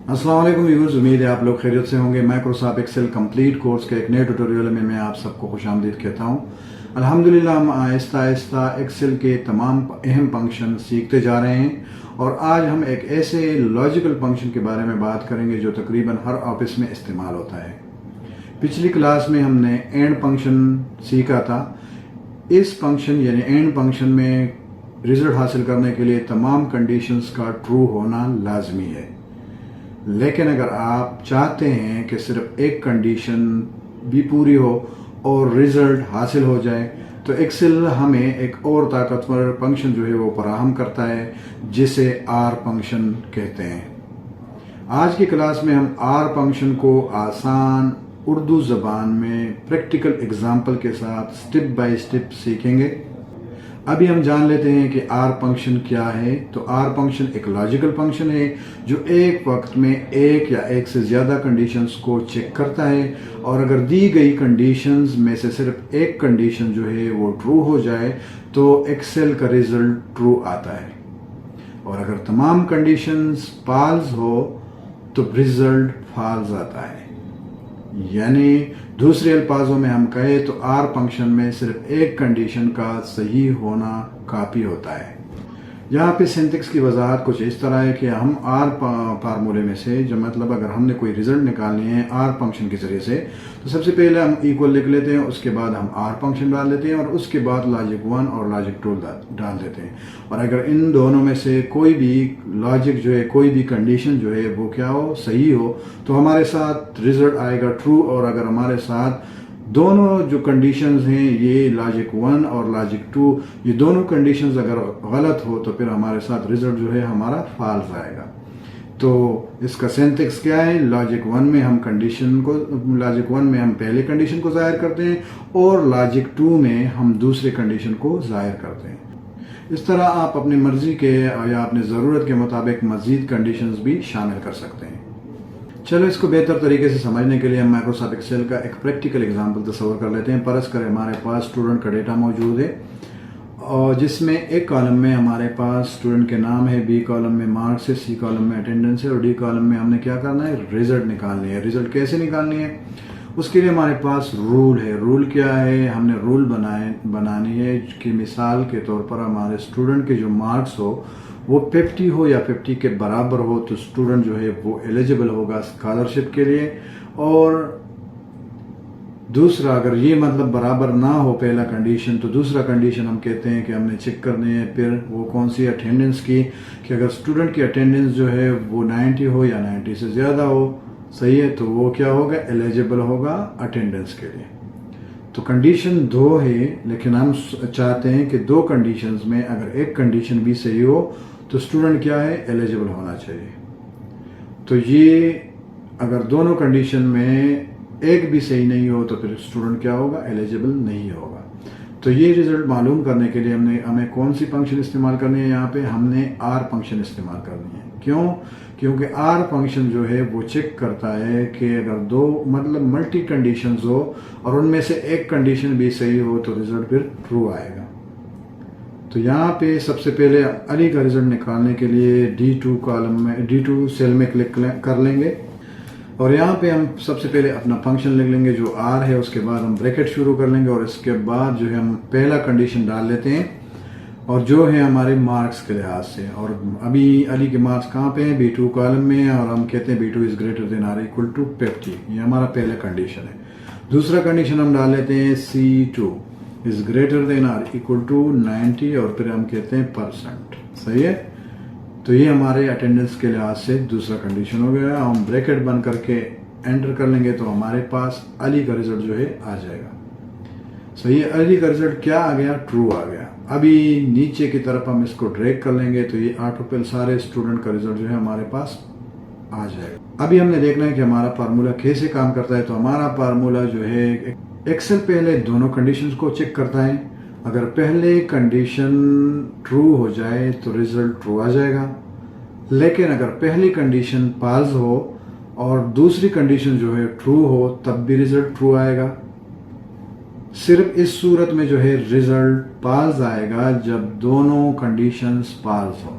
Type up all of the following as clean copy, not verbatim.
अस्सलाम वालेकुम व्यूअर्स, उम्मीद है आप लोग खैरियत से होंगे। माइक्रोसॉफ्ट एक्सेल कंप्लीट कोर्स के एक नए ट्यूटोरियल में मैं आप सबको खुशामदीद कहता हूँ। अल्हम्दुलिल्लाह हम आहिस्ता आहिस्ता एक्सेल के तमाम अहम फंक्शन सीखते जा रहे हैं और आज हम एक ऐसे लॉजिकल फंक्शन के बारे में बात करेंगे जो तकरीबन हर ऑफिस में इस्तेमाल होता है। पिछली क्लास में हमने एंड फंक्शन सीखा था। इस फंक्शन यानी एंड फंक्शन में रिजल्ट हासिल करने के लिए तमाम कंडीशंस का ट्रू होना लाजमी है, लेकिन अगर आप चाहते हैं कि सिर्फ एक कंडीशन भी पूरी हो और रिजल्ट हासिल हो जाए तो एक्सेल हमें एक और ताकतवर फंक्शन जो है वो फराहम करता है जिसे आर फंक्शन कहते हैं। आज की क्लास में हम आर फंक्शन को आसान उर्दू ज़बान में प्रैक्टिकल एग्जाम्पल के साथ स्टेप बाय स्टेप सीखेंगे। अभी हम जान लेते हैं कि आर फंक्शन क्या है। तो आर फंक्शन एक लॉजिकल फंक्शन है जो एक वक्त में एक या एक से ज़्यादा कंडीशंस को चेक करता है और अगर दी गई कंडीशंस में से सिर्फ एक कंडीशन जो है वो ट्रू हो जाए तो एक्सेल का रिजल्ट ट्रू आता है, और अगर तमाम कंडीशंस फॉल्स हो तो रिजल्ट फॉल्स आता है। यानी दूसरे अल्फाजों में हम कहें तो आर फंक्शन में सिर्फ एक कंडीशन का सही होना काफ़ी होता है। यहाँ पे सिंटेक्स की वजाहत कुछ इस तरह है कि हम आर फार्मूले में से जो मतलब अगर हमने कोई रिजल्ट निकालनी है आर फंक्शन के जरिए से तो सबसे पहले हम इक्वल लिख लेते हैं, उसके बाद हम आर फंक्शन डाल देते हैं और उसके बाद लॉजिक 1 और लॉजिक 2 डाल देते हैं। और अगर इन दोनों में से कोई भी लॉजिक जो है, कोई भी कंडीशन जो है वो क्या हो, सही हो, तो हमारे साथ रिजल्ट आएगा ट्रू। और अगर हमारे साथ दोनों जो कंडीशंस हैं ये लॉजिक 1 और लॉजिक 2 ये दोनों कंडीशंस अगर गलत हो तो फिर हमारे साथ रिजल्ट जो है हमारा फॉल्स आएगा। तो इसका सिंटेक्स क्या है, लॉजिक 1 में हम पहले कंडीशन को जाहिर करते हैं और लॉजिक 2 में हम दूसरे कंडीशन को जाहिर करते हैं। इस तरह आप अपनी मर्जी के या अपनी ज़रूरत के मुताबिक मज़ीद कंडीशंस भी शामिल कर सकते हैं। चलो इसको बेहतर तरीके से समझने के लिए हम माइक्रोसॉफ्ट एक्सेल का एक प्रैक्टिकल एग्जांपल तस्वर कर लेते हैं। फर्ज करें हमारे पास स्टूडेंट का डेटा मौजूद है और जिसमें एक कॉलम में हमारे पास स्टूडेंट के नाम है, बी कॉलम में मार्क्स है, सी कॉलम में अटेंडेंस है और डी कॉलम में हमने क्या करना है, रिजल्ट निकालनी है। रिजल्ट कैसे निकालनी है उसके लिए हमारे पास रूल है। रूल क्या है, हमने रूल बनानी है कि मिसाल के तौर पर हमारे स्टूडेंट के जो मार्क्स हो वो 50 हो या 50 के बराबर हो तो स्टूडेंट जो है वो एलिजिबल होगा स्कॉलरशिप के लिए। और दूसरा, अगर ये मतलब बराबर ना हो पहला कंडीशन, तो दूसरा कंडीशन हम कहते हैं कि हमने चेक करनी है फिर वो कौन सी, अटेंडेंस की, कि अगर स्टूडेंट की अटेंडेंस जो है वो 90 हो या 90 से ज़्यादा हो, सही है, तो वो क्या होगा, एलिजिबल होगा अटेंडेंस के लिए। तो कंडीशन 2 है, लेकिन हम चाहते हैं कि दो कंडीशंस में अगर एक कंडीशन भी सही हो तो स्टूडेंट क्या है, एलिजिबल होना चाहिए। तो ये अगर दोनों कंडीशन में एक भी सही नहीं हो तो फिर स्टूडेंट क्या होगा, एलिजिबल नहीं होगा। तो ये रिजल्ट मालूम करने के लिए हमें कौन सी फंक्शन इस्तेमाल करनी है, यहाँ पे हमने आर फंक्शन इस्तेमाल करनी है। क्यों? क्योंकि आर फंक्शन जो है वो चेक करता है कि अगर दो मतलब मल्टी कंडीशंस हो और उनमें से एक कंडीशन भी सही हो तो रिजल्ट फिर ट्रू आएगा। तो यहाँ पे सबसे पहले अली का रिजल्ट निकालने के लिए D2 कॉलम में, D2 सेल में क्लिक कर लेंगे और यहाँ पे हम सबसे पहले अपना फंक्शन लिख लेंगे जो आर है। उसके बाद हम ब्रैकेट शुरू कर लेंगे और इसके बाद जो है हम पहला कंडीशन डाल लेते हैं और जो है हमारे मार्क्स के लिहाज से। और अभी अली के मार्क्स कहाँ पे हैं, B2 कॉलम में है और हम कहते हैं B2 is greater than or equal to 50। ये हमारा पहला कंडीशन है। दूसरा कंडीशन हम डाल लेते हैं C2 is greater than or equal to 90 और फिर हम कहते हैं %। सही है, तो ये हमारे अटेंडेंस के लिहाज से दूसरा कंडीशन हो गया। हम ब्रैकेट बंद करके एंटर कर लेंगे तो हमारे पास अली का रिजल्ट जो है आ जाएगा। सही है, अली का रिजल्ट क्या आ गया, ट्रू आ गया। अभी नीचे की तरफ हम इसको ड्रैग कर लेंगे तो ये ऑटोमेटिकली सारे स्टूडेंट का रिजल्ट जो है हमारे पास आ जाएगा। अभी हमने देखना है कि हमारा फार्मूला कैसे काम करता है। तो हमारा फार्मूला जो है, एक्सेल पहले दोनों कंडीशंस को चेक करता है। अगर पहले कंडीशन ट्रू हो जाए तो रिजल्ट ट्रू आ जाएगा, लेकिन अगर पहली कंडीशन फॉल्स हो और दूसरी कंडीशन जो है ट्रू हो तब भी रिजल्ट ट्रू आएगा। सिर्फ इस सूरत में जो है रिजल्ट फॉल्स आएगा जब दोनों कंडीशंस फॉल्स हो।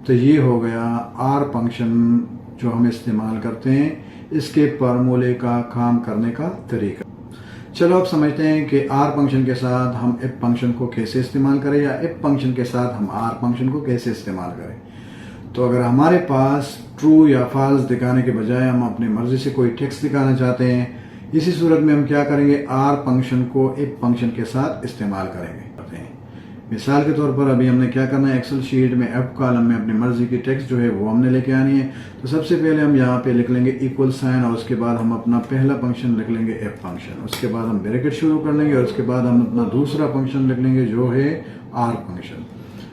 तो ये हो गया आर फंक्शन जो हम इस्तेमाल करते हैं, इसके फार्मूले का काम करने का तरीका। चलो अब समझते हैं कि आर फंक्शन के साथ हम इफ फंक्शन को कैसे इस्तेमाल करें या इफ फंक्शन के साथ हम आर फंक्शन को कैसे इस्तेमाल करें। तो अगर हमारे पास ट्रू या फॉल्स दिखाने के बजाय हम अपनी मर्जी से कोई टेक्स्ट दिखाना चाहते हैं, इसी सूरत में हम क्या करेंगे, आर फंक्शन को इफ फंक्शन के साथ इस्तेमाल करेंगे। मिसाल के तौर पर अभी हमने क्या करना है, एक्सेल शीट में एफ कॉलम में अपनी मर्जी की टेक्स्ट जो है वो हमने लेके आनी है। तो सबसे पहले हम यहाँ पे लिख लेंगे इक्वल साइन और उसके बाद हम अपना पहला फंक्शन लिख लेंगे एफ फंक्शन। उसके बाद हम ब्रैकेट शुरू कर लेंगे और उसके बाद हम अपना दूसरा फंक्शन लिख लेंगे जो है आर फंक्शन।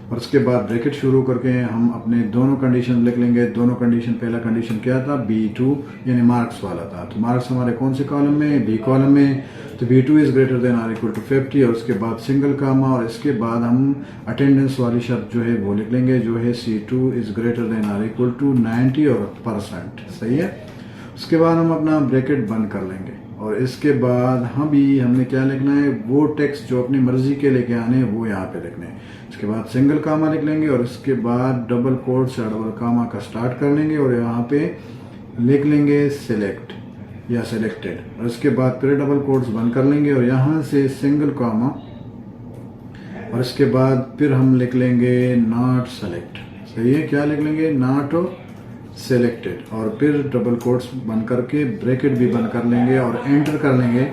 और उसके बाद ब्रैकेट शुरू करके हम अपने दोनों कंडीशन लिख लेंगे। दोनों कंडीशन, पहला कंडीशन क्या था, B2 यानी मार्क्स वाला था। तो मार्क्स हमारे कौन से कॉलम में, बी कॉलम में। तो B2 is greater than or equal to 50 और उसके बाद सिंगल कामा और इसके बाद हम अटेंडेंस वाली शर्त जो है वो लिख लेंगे जो है C2 is greater than or equal to 90 और %। सही है। उसके बाद हम अपना ब्रैकेट बंद कर लेंगे और इसके बाद हमने क्या लिखना है, वो टेक्स्ट जो अपनी मर्जी के लेके आने हैं वो यहाँ पे लिखने हैं। इसके बाद सिंगल कामा लिख लेंगे और इसके बाद डबल कोट्स या डबल कामा का स्टार्ट कर लेंगे और यहाँ पे लिख लेंगे सिलेक्ट या सिलेक्टेड और इसके बाद फिर डबल कोट्स बंद कर लेंगे और यहाँ से सिंगल कामा और इसके बाद फिर हम लिख लेंगे नॉट सेलेक्ट। सही है, क्या लिख लेंगे, नॉट सेलेक्टेड और फिर डबल कोट्स बंद करके ब्रैकेट भी बंद कर लेंगे और एंटर कर लेंगे।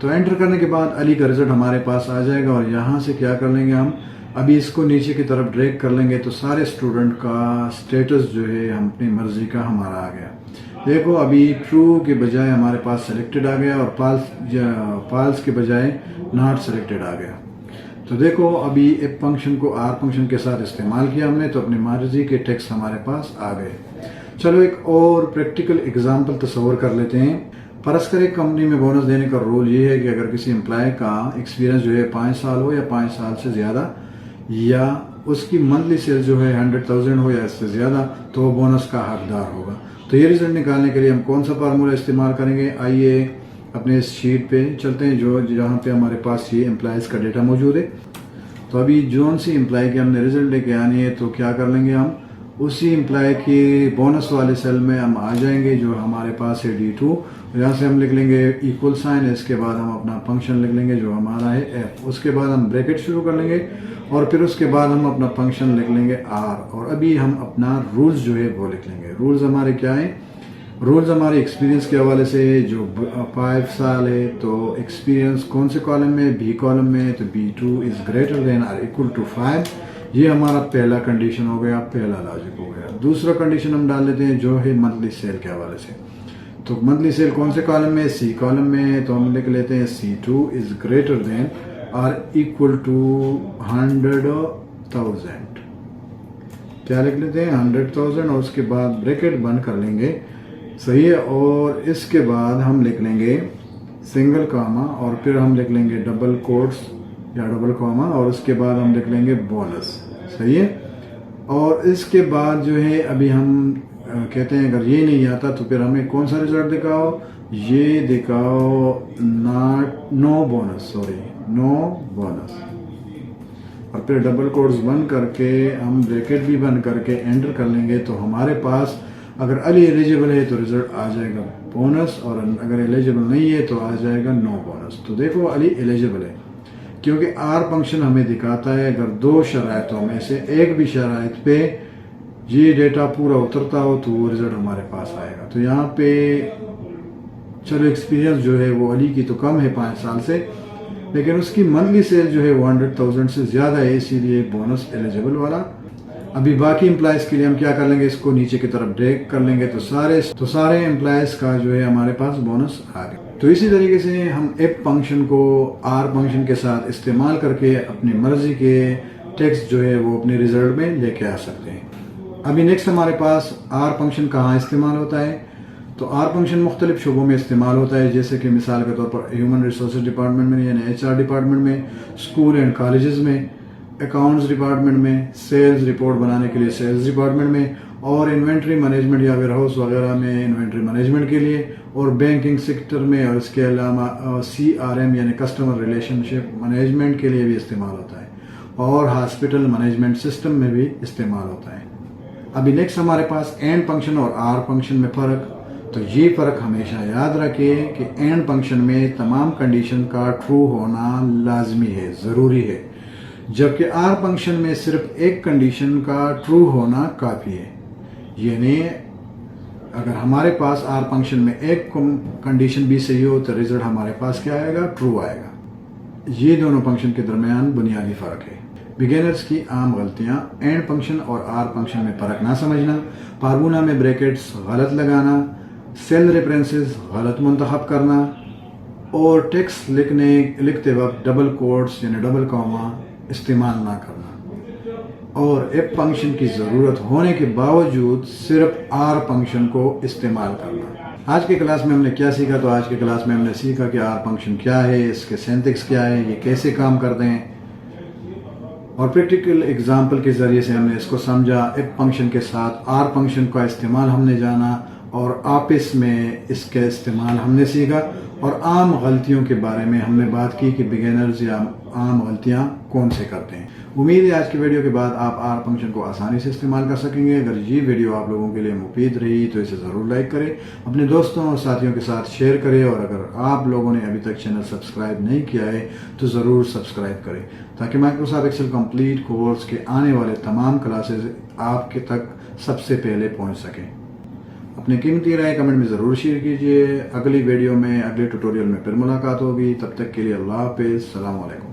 तो एंटर करने के बाद अली का रिजल्ट हमारे पास आ जाएगा और यहाँ से क्या कर लेंगे, हम अभी इसको नीचे की तरफ ड्रैग कर लेंगे तो सारे स्टूडेंट का स्टेटस जो है हम अपनी मर्जी का हमारा आ गया। देखो अभी ट्रू के बजाय हमारे पास सेलेक्टेड आ गया और फॉल्स के बजाय नॉट सेलेक्टेड आ गया। तो देखो अभी इफ फंक्शन को आर फंक्शन के साथ इस्तेमाल किया हमने तो अपनी मर्जी के टेक्स्ट हमारे पास आ गए। चलो एक और प्रैक्टिकल एग्जांपल तस्वर कर लेते हैं। फर्ज करें कंपनी में बोनस देने का रूल ये है कि अगर किसी एम्प्लॉय का एक्सपीरियंस जो है 5 साल हो या 5 साल से ज्यादा या उसकी मंथली सेल जो है 100,000 हो या इससे ज्यादा तो वो बोनस का हकदार होगा। तो ये रिजल्ट निकालने के लिए हम कौन सा फार्मूला इस्तेमाल करेंगे, आइए अपने इस शीट पे चलते हैं जो जहाँ पे हमारे पास ये एम्प्लॉयज का डेटा मौजूद है। तो अभी जोन सी एम्प्लॉय के हमने रिजल्ट लेके आनी है तो क्या कर लेंगे, हम उसी एम्प्लॉय के बोनस वाले सेल में हम आ जाएंगे जो हमारे पास है D2। यहाँ से हम लिख लेंगे इक्वल साइन, इसके बाद हम अपना फंक्शन लिख लेंगे जो हमारा है F। उसके बाद हम ब्रैकेट शुरू कर लेंगे और फिर उसके बाद हम अपना फंक्शन लिख लेंगे R और अभी हम अपना रूल्स जो है वो लिख लेंगे। रूल्स हमारे क्या है, रूल्स हमारे एक्सपीरियंस के हवाले से जो 5 साल है तो एक्सपीरियंस कौन से कॉलम में, बी कॉलम में। तो B2 is greater than or equal to 5, ये हमारा पहला कंडीशन हो गया, पहला लॉजिक हो गया। दूसरा कंडीशन हम डाल लेते हैं जो है मंथली सेल के हवाले से। तो मंथली सेल कौन से कॉलम में, सी कॉलम में। तो हम लिख लेते हैं C2 is greater than or equal to 100,000। क्या लिख लेते हैं, 100,000 और उसके बाद ब्रैकेट बंद कर लेंगे। सही है। और इसके बाद हम लिख लेंगे सिंगल कामा और फिर हम लिख लेंगे डबल कोट्स या डबल कॉमा और उसके बाद हम लिख लेंगे बोनस। सही है। और इसके बाद जो है अभी हम कहते हैं अगर ये नहीं आता तो फिर हमें कौन सा रिजल्ट दिखाओ, ये दिखाओ नो बोनस और फिर डबल कोट्स बंद करके हम ब्रैकेट भी बंद करके एंटर कर लेंगे। तो हमारे पास अगर अली एलिजिबल है तो रिजल्ट आ जाएगा बोनस और अगर एलिजिबल नहीं है तो आ जाएगा नो बोनस। तो देखो अली एलिजिबल है क्योंकि आर फंक्शन हमें दिखाता है अगर 2 शराइतों में से एक भी शराइत पे ये डेटा पूरा उतरता हो तो वो रिजल्ट हमारे पास आएगा। तो यहाँ पे चलो एक्सपीरियंस जो है वो अली की तो कम है 5 साल से, लेकिन उसकी मंथली सेल जो है वो 100,000 से ज्यादा है, इसीलिए बोनस एलिजिबल वाला। अभी बाकी एम्प्लॉयज के लिए हम क्या कर लेंगे, इसको नीचे की तरफ ड्रैग कर लेंगे तो सारे एम्प्लॉयज का जो है हमारे पास बोनस आ गया। तो इसी तरीके से हम इफ फंक्शन को आर फंक्शन के साथ इस्तेमाल करके अपनी मर्जी के टेक्स्ट जो है वो अपने रिजल्ट में लेके आ सकते हैं। अभी नेक्स्ट हमारे पास आर फंक्शन कहाँ इस्तेमाल होता है। तो आर फंक्शन मुख्तलिफ शोबों में इस्तेमाल होता है, जैसे कि मिसाल के तौर पर ह्यूमन रिसोर्स डिपार्टमेंट में यानी HR डिपार्टमेंट में, स्कूल एंड कॉलेजेस में, अकाउंट्स डिपार्टमेंट में, सेल्स रिपोर्ट बनाने के लिए सेल्स डिपार्टमेंट में, और इन्वेंट्री मैनेजमेंट या वेयर हाउस वगैरह में इन्वेंट्री मैनेजमेंट के लिए, और बैंकिंग सेक्टर में, और इसके अलावा CRM यानी कस्टमर रिलेशनशिप मैनेजमेंट के लिए भी इस्तेमाल होता है, और हॉस्पिटल मैनेजमेंट सिस्टम में भी इस्तेमाल होता है। अभी नेक्स्ट हमारे पास एंड फंक्शन और आर फंक्शन में फ़र्क। तो ये फ़र्क हमेशा याद रखिए कि एंड फंक्शन में तमाम कंडीशन का ट्रू होना लाजमी है, ज़रूरी है, जबकि आर फंक्शन में सिर्फ एक कंडीशन का ट्रू होना काफ़ी है। यानी अगर हमारे पास आर फंक्शन में एक कंडीशन भी सही हो तो रिजल्ट हमारे पास क्या आएगा, ट्रू आएगा। ये दोनों फंक्शन के दरमियान बुनियादी फ़र्क है। बिगिनर्स की आम गलतियां, एंड फंक्शन और आर फंक्शन में फ़र्क ना समझना, फार्मूला में ब्रैकेट्स गलत लगाना, सेल रेफरेंसेस गलत मुंतखब करना और टेक्स्ट लिखते वक्त डबल कोट्स यानी डबल कॉमा इस्तेमाल ना करना, और इफ फंक्शन की ज़रूरत होने के बावजूद सिर्फ आर फंक्शन को इस्तेमाल करना। आज की क्लास में हमने क्या सीखा? तो आज की क्लास में हमने सीखा कि आर फंक्शन क्या है, इसके सिंटैक्स क्या है, ये कैसे काम करते हैं, और प्रैक्टिकल एग्जाम्पल के ज़रिए से हमने इसको समझा। इफ फंक्शन के साथ आर फंक्शन का इस्तेमाल हमने जाना और आपस में इसका इस्तेमाल हमने सीखा, और आम गलतियों के बारे में हमने बात की कि बिगिनर्स या आम गलतियां कौन से करते हैं। उम्मीद है आज की वीडियो के बाद आप आर फंक्शन को आसानी से इस्तेमाल कर सकेंगे। अगर ये वीडियो आप लोगों के लिए मुफीद रही तो इसे ज़रूर लाइक करें, अपने दोस्तों और साथियों के साथ शेयर करें, और अगर आप लोगों ने अभी तक चैनल सब्सक्राइब नहीं किया है तो ज़रूर सब्सक्राइब करें, ताकि माइक्रोसॉफ्ट एक्सेल कंप्लीट कोर्स के आने वाले तमाम क्लासेस आपके तक सबसे पहले पहुँच सकें। अपनी कीमती राय कमेंट में ज़रूर शेयर कीजिए। अगली वीडियो में, अगले ट्यूटोरियल में फिर मुलाकात होगी। तब तक के लिए अल्लाह हाफ़िज़, अस्सलाम वालेकुम।